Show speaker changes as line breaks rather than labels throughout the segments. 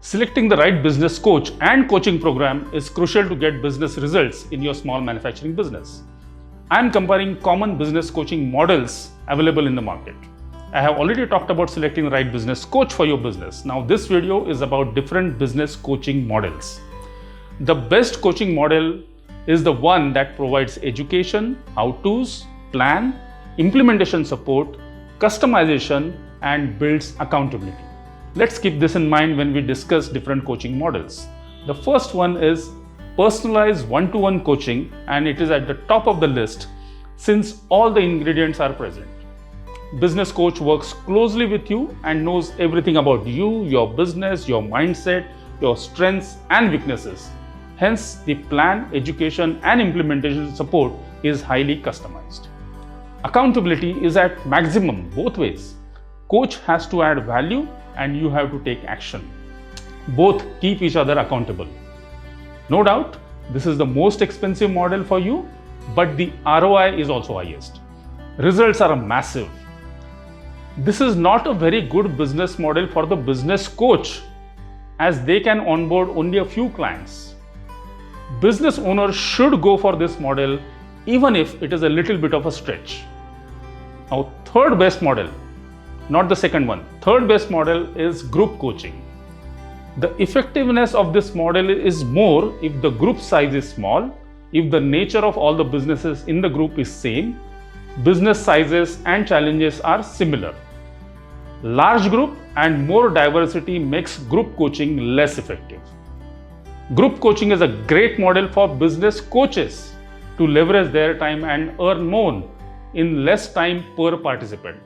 Selecting the right business coach and coaching program is crucial to get business results in your small manufacturing business. I am comparing common business coaching models available in the market. I have already talked about selecting the right business coach for your business. Now this video is about different business coaching models. The best coaching model is the one that provides education, how-tos, plan, implementation support, customization, and builds accountability. Let's keep this in mind when we discuss different coaching models. The first one is personalized one-to-one coaching, and it is at the top of the list since all the ingredients are present. Business coach works closely with you and knows everything about you, your business, your mindset, your strengths and weaknesses. Hence, the plan, education and implementation support is highly customized. Accountability is at maximum both ways. Coach has to add value and you have to take action. Both keep each other accountable. No doubt, this is the most expensive model for you, but the ROI is also highest. Results are massive. This is not a very good business model for the business coach, as they can onboard only a few clients. Business owners should go for this model even if it is a little bit of a stretch. Now, third best model, not the second one. Third best model is group coaching. The effectiveness of this model is more if the group size is small, if the nature of all the businesses in the group is same, business sizes and challenges are similar. Large group and more diversity makes group coaching less effective. Group coaching is a great model for business coaches to leverage their time and earn more in less time per participant.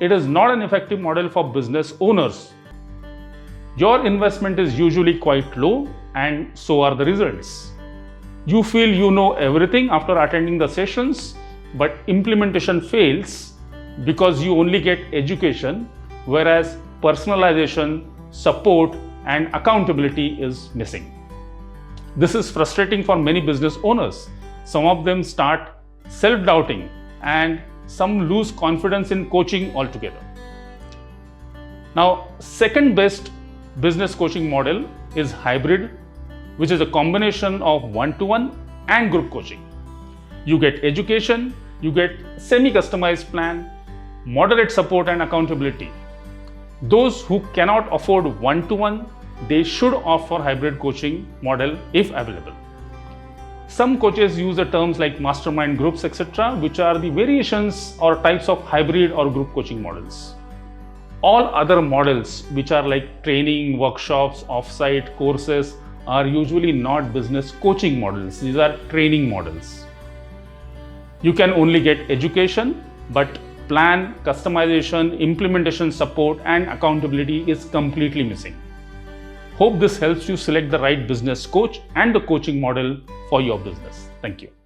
It is not an effective model for business owners. Your investment is usually quite low and so are the results. You feel you know everything after attending the sessions, but implementation fails because you only get education, whereas personalization, support and accountability is missing. This is frustrating for many business owners. Some of them start self-doubting and some lose confidence in coaching altogether. Now, second best business coaching model is hybrid, which is a combination of one-to-one and group coaching. You get education, you get semi-customized plan, moderate support and accountability. Those who cannot afford one-to-one, they should opt for hybrid coaching model if available. Some coaches use the terms like mastermind groups, etc., which are the variations or types of hybrid or group coaching models. All other models, which are like training, workshops, offsite courses, are usually not business coaching models. These are training models. You can only get education, but plan, customization, implementation support and accountability is completely missing. Hope this helps you select the right business coach and the coaching model for your business. Thank you.